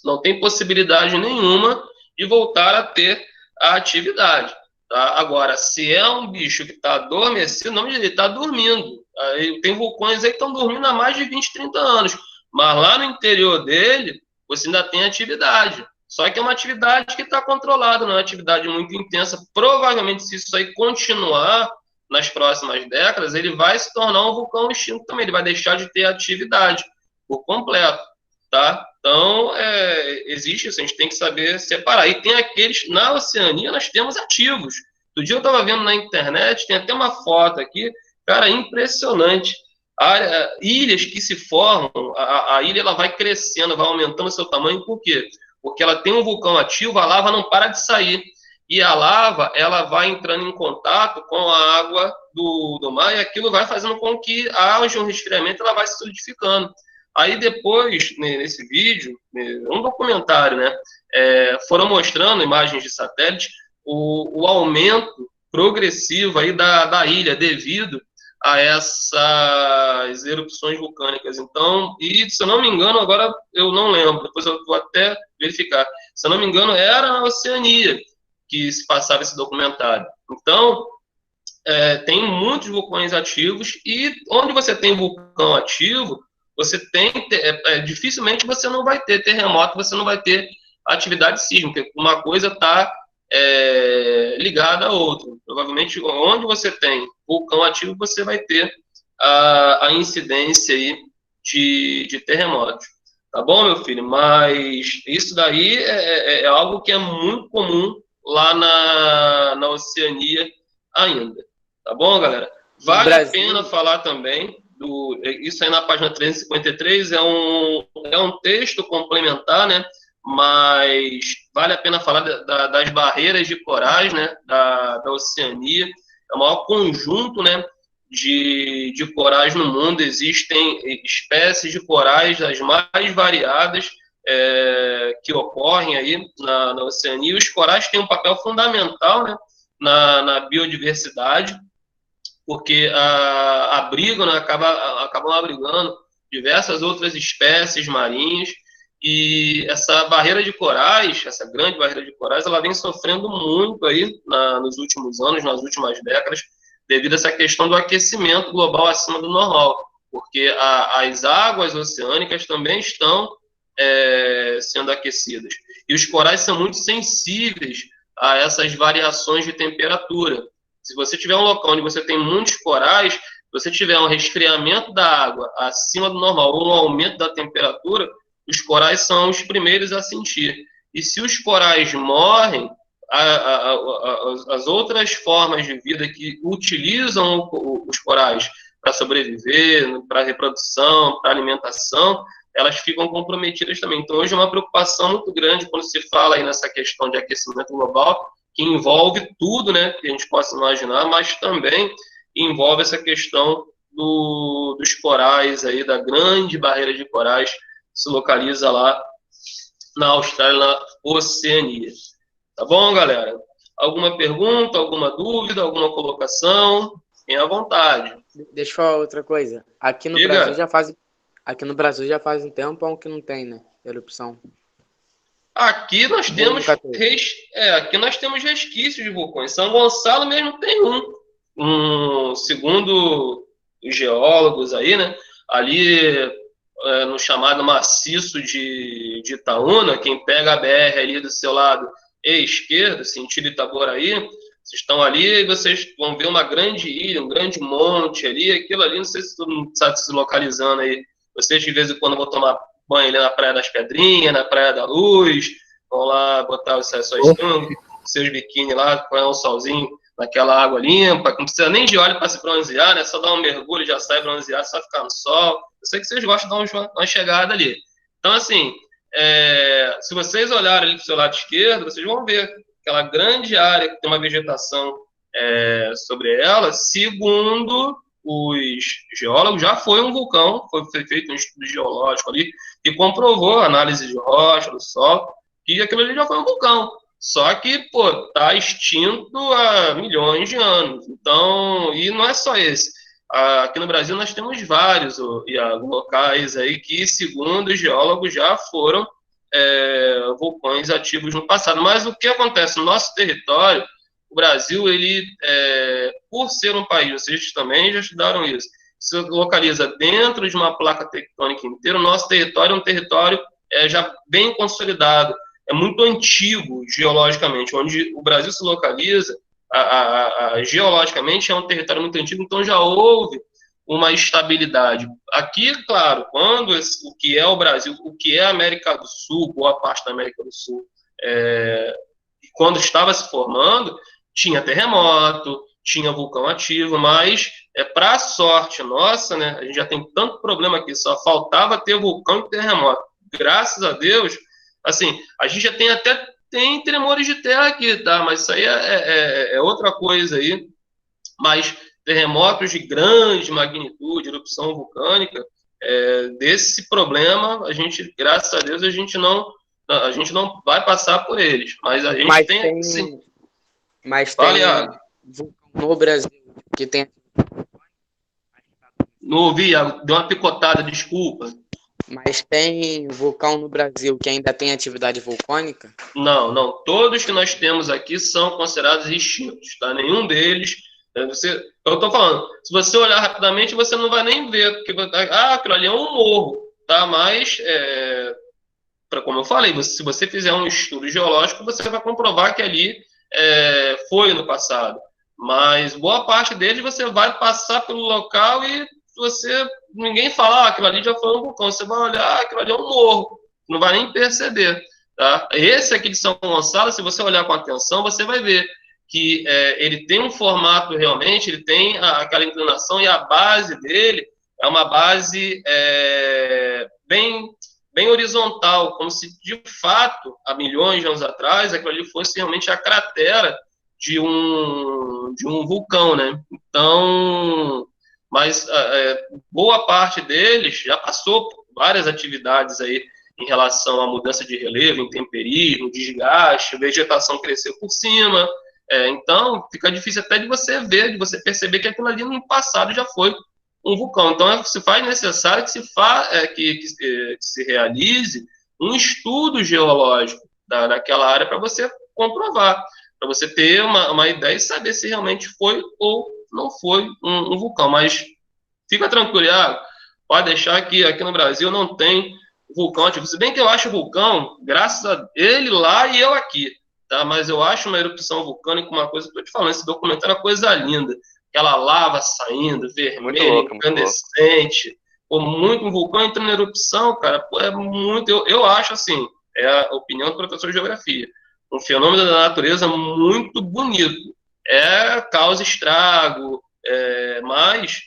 não tem possibilidade nenhuma de voltar a ter a atividade. Tá? Agora, se é um bicho que está adormecido, não, ele está dormindo. Aí, tem vulcões aí que estão dormindo há mais de 20, 30 anos. Mas lá no interior dele, você ainda tem atividade. Só que é uma atividade que está controlada, não é uma atividade muito intensa. Provavelmente, se isso aí continuar nas próximas décadas, ele vai se tornar um vulcão extinto também. Ele vai deixar de ter atividade por completo. Tá? Então, existe isso, a gente tem que saber separar. E tem aqueles, na Oceania, nós temos ativos. Do dia eu estava vendo na internet, tem até uma foto aqui, cara, impressionante. Ilhas que se formam, a ilha ela vai crescendo, vai aumentando o seu tamanho, por quê? Porque ela tem um vulcão ativo, a lava não para de sair. E a lava, ela vai entrando em contato com a água do mar, e aquilo vai fazendo com que haja um resfriamento, ela vai se solidificando. Aí depois, nesse vídeo, um documentário, né, foram mostrando imagens de satélite, o aumento progressivo aí da ilha devido a essas erupções vulcânicas. Então, e se eu não me engano, agora eu não lembro, depois eu vou até verificar, se eu não me engano, era na Oceania que se passava esse documentário. Então, tem muitos vulcões ativos, e onde você tem vulcão ativo, você tem, dificilmente você não vai ter terremoto, você não vai ter atividade sísmica, uma coisa está ligada à outra. Provavelmente, onde você tem vulcão ativo, você vai ter a incidência aí de terremotos. Tá bom, meu filho? Mas isso daí é algo que é muito comum lá na Oceania ainda. Tá bom, galera? Vale a pena falar também isso aí na página 353 é um texto complementar, né? Mas vale a pena falar das barreiras de corais, né? Da Oceania. É o maior conjunto, né? De corais no mundo. Existem espécies de corais das mais variadas que ocorrem aí na Oceania. E os corais têm um papel fundamental, né? Na biodiversidade, porque abrigam, né, acabam abrigando diversas outras espécies marinhas, e essa barreira de corais, essa grande barreira de corais, ela vem sofrendo muito aí nos últimos anos, nas últimas décadas, devido a essa questão do aquecimento global acima do normal, porque as águas oceânicas também estão sendo aquecidas, e os corais são muito sensíveis a essas variações de temperatura. Se você tiver um local onde você tem muitos corais, se você tiver um resfriamento da água acima do normal ou um aumento da temperatura, os corais são os primeiros a sentir. E se os corais morrem, as outras formas de vida que utilizam os corais para sobreviver, para reprodução, para alimentação, elas ficam comprometidas também. Então, hoje é uma preocupação muito grande quando se fala aí nessa questão de aquecimento global, que envolve tudo, né, que a gente possa imaginar, mas também envolve essa questão dos corais aí, da grande barreira de corais que se localiza lá na Austrália, na Oceania. Tá bom, galera? Alguma pergunta, alguma dúvida, alguma colocação? Fiquem à vontade. Deixa eu falar outra coisa. Diga. Aqui no Brasil já faz um tempo que não tem, né? Erupção. Aqui nós Ou temos nunca teve. aqui nós temos resquícios de vulcões. São Gonçalo mesmo tem segundo os geólogos aí, né? Ali no chamado maciço de Itaúna, quem pega a BR ali do seu lado esquerdo, sentido Itaboraí, vocês estão ali e vocês vão ver uma grande ilha, um grande monte ali, aquilo ali, não sei se todo mundo sabe se localizando aí. Vocês de vez em quando vão tomar banho ali na Praia das Pedrinhas, na Praia da Luz, vão lá botar seus biquíni lá, põe um solzinho naquela água limpa, não precisa nem de óleo para se bronzear, né? Só dar um mergulho, já sai bronzeado, só ficar no sol. Eu sei que vocês gostam de dar uma chegada ali. Então, assim, se vocês olharem ali para o seu lado esquerdo, vocês vão ver aquela grande área que tem uma vegetação sobre ela, segundo os geólogos, já foi um vulcão, foi feito um estudo geológico ali, que comprovou a análise de rocha, do solo, que aquilo ali já foi um vulcão. Só que, pô, tá extinto há milhões de anos. Então, e não é só esse. Aqui no Brasil nós temos vários locais aí que, segundo os geólogos, já foram vulcões ativos no passado. Mas o que acontece no nosso território, o Brasil, ele, por ser um país, vocês também já estudaram isso, se localiza dentro de uma placa tectônica inteira, o nosso território é um território já bem consolidado, é muito antigo geologicamente, onde o Brasil se localiza, geologicamente é um território muito antigo, então já houve uma estabilidade. Aqui, claro, quando o que é o Brasil, o que é a América do Sul, boa parte da América do Sul, quando estava se formando, tinha terremoto, tinha vulcão ativo, mas para sorte nossa, né, a gente já tem tanto problema aqui, só faltava ter vulcão e terremoto. Graças a Deus, assim, a gente já tem tremores de terra aqui, tá? Mas isso aí é outra coisa aí. Mas terremotos de grande magnitude, erupção vulcânica, desse problema, graças a Deus, a gente não vai passar por eles. Mas a gente Mas tem, sim. Mas Fala, tem Iago. vulcão no Brasil que tem. Não ouvi, Iago. Deu uma picotada, desculpa. Mas tem vulcão no Brasil que ainda tem atividade vulcânica? Não, não. Todos que nós temos aqui são considerados extintos, tá? Nenhum deles. Eu estou falando, se você olhar rapidamente, você não vai nem ver, porque aquilo ali é um morro, tá? Mas, como eu falei, se você fizer um estudo geológico, você vai comprovar que ali foi no passado. Mas boa parte deles você vai passar pelo local e ninguém fala, aquilo ali já foi um vulcão. Você vai olhar, aquilo ali é um morro, não vai nem perceber. Tá? Esse aqui de São Gonçalo, se você olhar com atenção, você vai ver que ele tem um formato realmente, ele tem aquela inclinação e a base dele é uma base bem horizontal, como se de fato, há milhões de anos atrás, aquilo ali fosse realmente a cratera de um vulcão, né? Então, mas boa parte deles já passou por várias atividades aí em relação à mudança de relevo, intemperismo, desgaste, vegetação cresceu por cima, então fica difícil até de você ver, de você perceber que aquilo ali no passado já foi um vulcão. Então se faz necessário que se realize um estudo geológico daquela área para você comprovar, para você ter uma ideia e saber se realmente foi ou não foi um vulcão. Mas fica tranquilo, pode deixar que aqui no Brasil não tem vulcão ativo. Se bem que eu acho vulcão, graças a ele lá e eu aqui, tá? Mas eu acho uma erupção vulcânica uma coisa, estou te falando, esse documentário é uma coisa linda. Aquela lava saindo, vermelha, incandescente. Muito um vulcão entrando em erupção, cara, é muito. Eu acho assim, é a opinião do professor de geografia. Um fenômeno da natureza muito bonito. Causa estrago, mas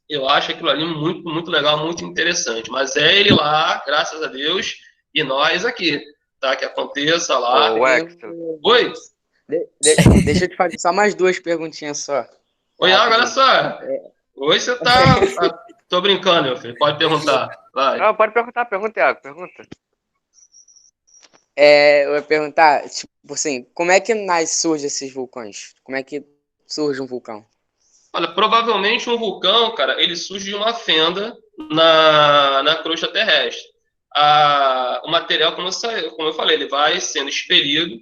eu acho aquilo ali muito, muito legal, muito interessante. Mas ele lá, graças a Deus, e nós aqui, tá? Que aconteça lá. Oi? Deixa eu te fazer só mais duas perguntinhas só. Oi, Iago, olha só. Hoje você tá... Tô brincando, meu filho. Pode perguntar. Vai. Não, pode perguntar. Pergunta, Iago. Pergunta. Eu ia perguntar, tipo assim, como é que surge esses vulcões? Como é que surge um vulcão? Olha, provavelmente um vulcão, cara, ele surge de uma fenda na crosta terrestre. O material, como eu falei, ele vai sendo expelido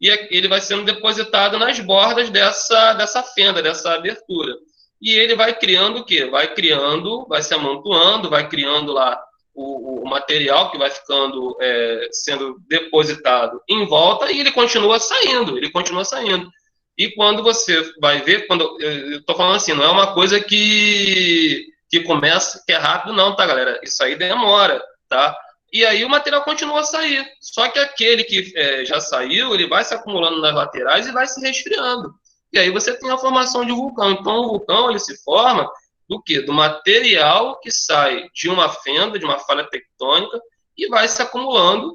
e ele vai sendo depositado nas bordas dessa fenda, dessa abertura. E ele vai criando o quê? Vai criando, vai se amontoando, vai criando lá o material que vai ficando sendo depositado em volta e ele continua saindo, ele continua saindo. E quando você vai ver, quando eu tô falando assim, não é uma coisa que começa, que é rápido, não, tá, galera? Isso aí demora, tá? E aí o material continua a sair. Só que aquele que já saiu, ele vai se acumulando nas laterais e vai se resfriando. E aí você tem a formação de vulcão. Então o vulcão ele se forma do quê? Do material que sai de uma fenda, de uma falha tectônica, e vai se acumulando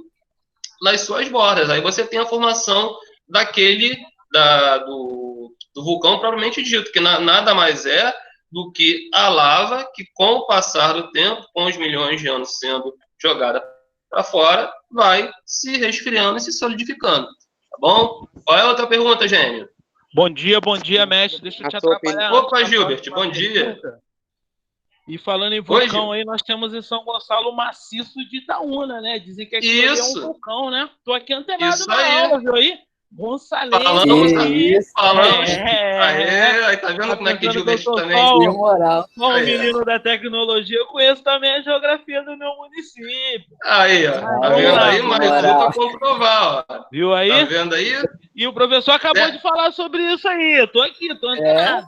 nas suas bordas. Aí você tem a formação daquele do vulcão propriamente dito, que nada mais é do que a lava que, com o passar do tempo, com os milhões de anos sendo jogada para fora, vai se resfriando e se solidificando. Tá bom? Qual é a outra pergunta, Gênio? Bom dia, mestre. Deixa eu te atrapalhar. Opa, Gilbert, bom dia. E falando em vulcão aí, nós temos em São Gonçalo o maciço de Itaúna, né? Dizem que aqui é um vulcão, né? Tô aqui antenado na aula, viu aí? Gonçalves. Falamos. Aí tá vendo como é que Gilbert também tem moral. Só um menino da tecnologia, eu conheço também a geografia do meu município. Aí, ó. Tá vendo aí? Mais um pra comprovar, ó. Viu aí? Tá vendo aí? E o professor acabou de falar sobre isso aí. Eu tô aqui, tô antenado.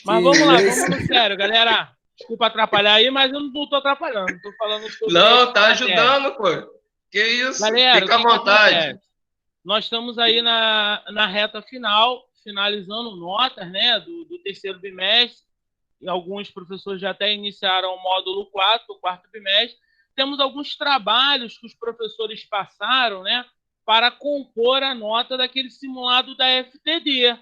Mas vamos lá, vamos no sério, galera. Desculpa atrapalhar aí, mas eu não tô atrapalhando. Tô falando sobre não, tá ajudando, pô. Que isso? Galera, fica à vontade. Nós estamos aí na reta final, finalizando notas, né, do terceiro bimestre. E alguns professores já até iniciaram o módulo 4, o quarto bimestre. Temos alguns trabalhos que os professores passaram, né, para compor a nota daquele simulado da FTD.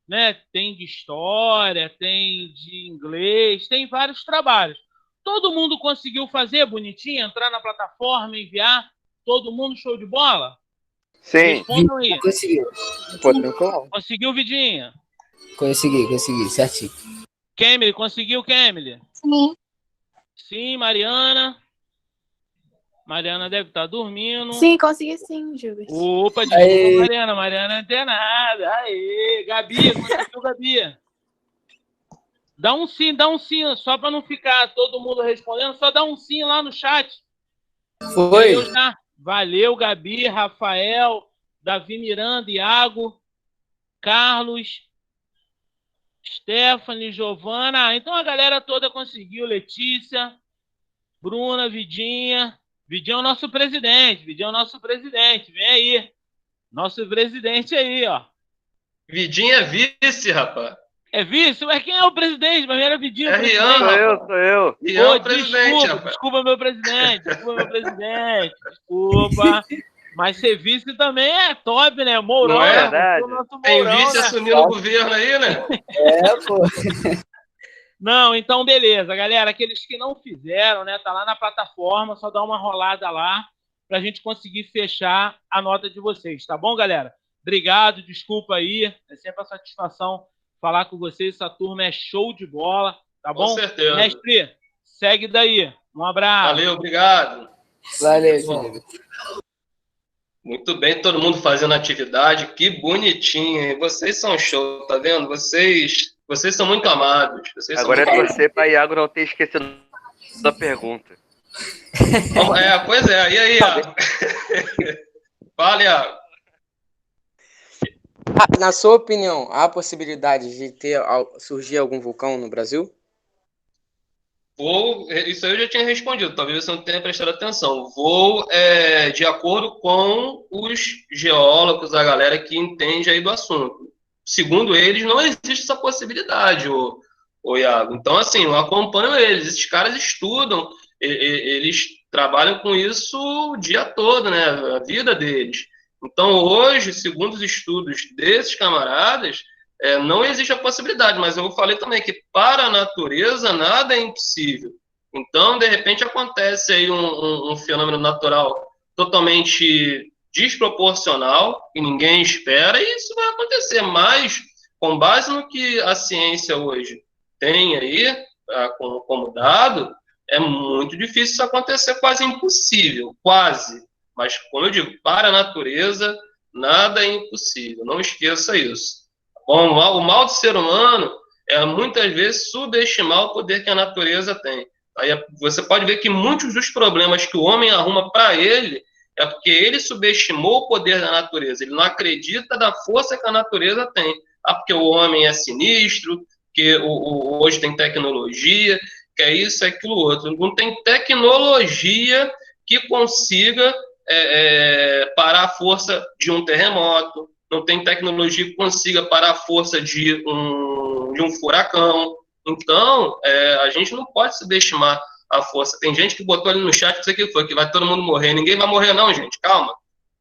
Né? Tem de história, tem de inglês, tem vários trabalhos. Todo mundo conseguiu fazer bonitinho, entrar na plataforma, enviar? Todo mundo show de bola? Sim. Respondam aí. Conseguiu. Conseguiu, Vidinha? Consegui, certinho. Kemily, conseguiu, Kemily? Sim. Sim, Mariana? Mariana deve estar dormindo. Sim, consegui sim, Gilbert. Opa, desculpa, Mariana. Mariana não tem nada. Aê, Gabi, conseguiu, Gabi? Dá um sim, só para não ficar todo mundo respondendo, só dá um sim lá no chat. Foi. Valeu, Gabi, Rafael, Davi Miranda, Iago, Carlos, Stephanie, Giovana. Então a galera toda conseguiu, Letícia, Bruna, Vidinha. Vidinho é o nosso presidente, vem aí. Nosso presidente aí, ó. Vidinho é vice, rapaz. É vice? Mas quem é o presidente? Mas era Vidinho. É Rian, sou eu. Rian é o presidente, rapaz. Desculpa, meu presidente. Desculpa. Mas ser vice também é top, né? Mourão, não é verdade. Tem vice assumindo o governo aí, né? Pô. Não, então beleza, galera. Aqueles que não fizeram, né? Tá lá na plataforma, só dá uma rolada lá pra gente conseguir fechar a nota de vocês, tá bom, galera? Obrigado, desculpa aí. É sempre a satisfação falar com vocês. Essa turma é show de bola, tá bom? Com certeza. Mestre, segue daí. Um abraço. Valeu, obrigado. Valeu, Gilberto. Muito bem, todo mundo fazendo atividade. Que bonitinho, hein? Vocês são show, tá vendo? Vocês são muito amados. Agora é torcer para Iago não ter esquecido da pergunta. Pois é. E aí, Iago? Fala, Iago. Na sua opinião, há possibilidade de surgir algum vulcão no Brasil? Isso aí eu já tinha respondido, talvez você não tenha prestado atenção. De acordo com os geólogos, a galera que entende aí do assunto. Segundo eles, não existe essa possibilidade, ô Iago. Então, assim, eu acompanho eles. Esses caras estudam, eles trabalham com isso o dia todo, né? A vida deles. Então, hoje, segundo os estudos desses camaradas, não existe a possibilidade, mas eu falei também que para a natureza nada é impossível. Então, de repente, acontece aí um fenômeno natural totalmente desproporcional, que ninguém espera, e isso vai acontecer. Mas, com base no que a ciência hoje tem aí, como dado, é muito difícil isso acontecer, quase impossível, quase. Mas, como eu digo, para a natureza, nada é impossível, não esqueça isso. Bom, o mal do ser humano é, muitas vezes, subestimar o poder que a natureza tem. Aí você pode ver que muitos dos problemas que o homem arruma para ele é porque ele subestimou o poder da natureza. Ele não acredita da força que a natureza tem. Porque o homem é sinistro, que hoje tem tecnologia, que é isso, é aquilo outro. Não tem tecnologia que consiga parar a força de um terremoto, não tem tecnologia que consiga parar a força de um furacão. Então, a gente não pode subestimar a força. Tem gente que botou ali no chat, não sei o que foi, que vai todo mundo morrer. Ninguém vai morrer não, gente, calma.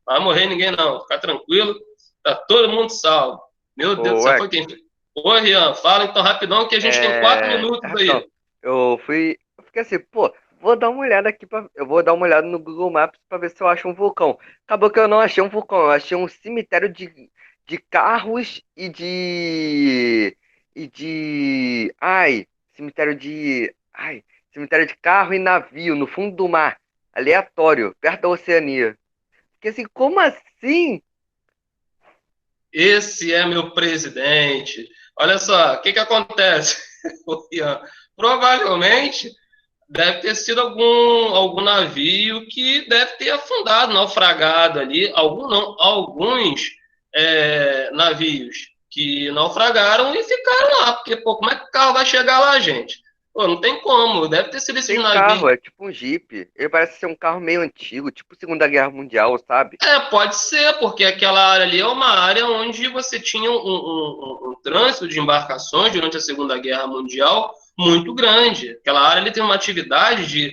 Não vai morrer ninguém não, fica tranquilo, tá todo mundo salvo. Meu Deus do céu, foi quem? Ô, Rian, fala então rapidão que a gente tem 4 minutos aí. Eu fiquei assim, pô, vou dar uma olhada aqui, eu vou dar uma olhada no Google Maps pra ver se eu acho um vulcão. Acabou que eu não achei um vulcão, eu achei um cemitério de carros cemitério de carro e navio no fundo do mar, aleatório, perto da Oceania. Fiquei assim, como assim? Esse é meu presidente. Olha só, o que acontece? Provavelmente deve ter sido algum navio que deve ter afundado, naufragado ali. Alguns navios que naufragaram e ficaram lá. Porque, pô, como é que o carro vai chegar lá, gente? Pô, não tem como. Deve ter sido esses navios. Carro, é tipo um Jeep. Ele parece ser um carro meio antigo, tipo Segunda Guerra Mundial, sabe? Pode ser, porque aquela área ali é uma área onde você tinha um trânsito de embarcações durante a Segunda Guerra Mundial muito grande. Aquela área ali tem uma atividade de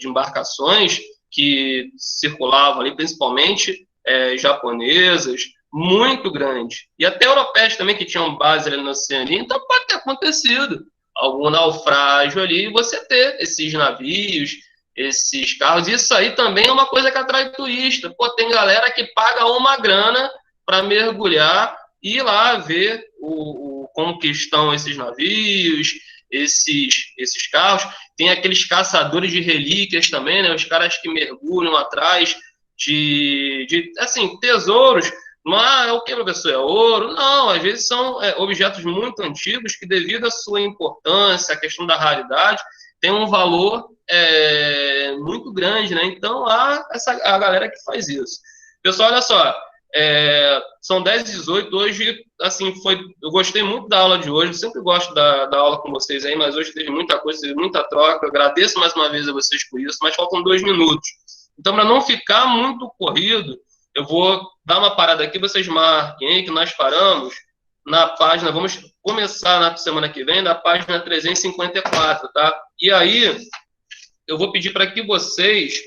embarcações que circulavam ali, principalmente japonesas, muito grande. E até europeias também, que tinham base ali na Oceania. Então pode ter acontecido algum naufrágio ali e você ter esses navios, esses carros. Isso aí também é uma coisa que atrai turista. Pô, tem galera que paga uma grana para mergulhar e ir lá ver como que estão esses navios, esses carros. Tem aqueles caçadores de relíquias também, né? Os caras que mergulham atrás de assim, tesouros. Mas é o que, professor? É ouro? Não, às vezes são objetos muito antigos que, devido à sua importância, à questão da raridade, tem um valor muito grande, né? Então, há a galera que faz isso. Pessoal, olha só, são 10h18, hoje, assim, eu gostei muito da aula de hoje, eu sempre gosto da aula com vocês aí, mas hoje teve muita coisa, teve muita troca, eu agradeço mais uma vez a vocês por isso, mas faltam 2 minutos. Então, para não ficar muito corrido, eu vou dar uma parada aqui, vocês marquem aí que nós paramos na página, vamos começar na semana que vem, na página 354, tá? E aí, eu vou pedir para que vocês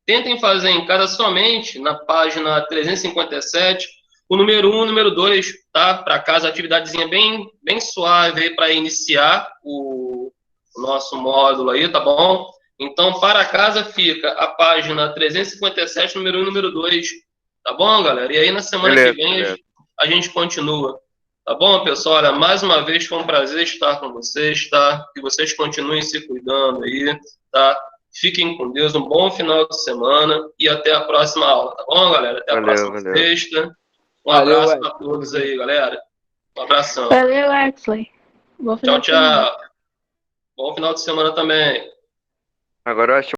tentem fazer em casa somente na página 357, o número 1, o número 2, tá? Para casa, atividadezinha bem, bem suave aí para iniciar o nosso módulo aí, tá bom? Então, para casa fica a página 357, número 1 e número 2. Tá bom, galera? E aí, na semana que vem, a gente continua. Tá bom, pessoal? Olha, mais uma vez foi um prazer estar com vocês, tá? Que vocês continuem se cuidando aí, tá? Fiquem com Deus, um bom final de semana e até a próxima aula, tá bom, galera? Até a próxima sexta. Um abraço para todos aí, galera. Um abração. Valeu, Axley. Tchau, tchau. Bom final de semana também. Agora eu acho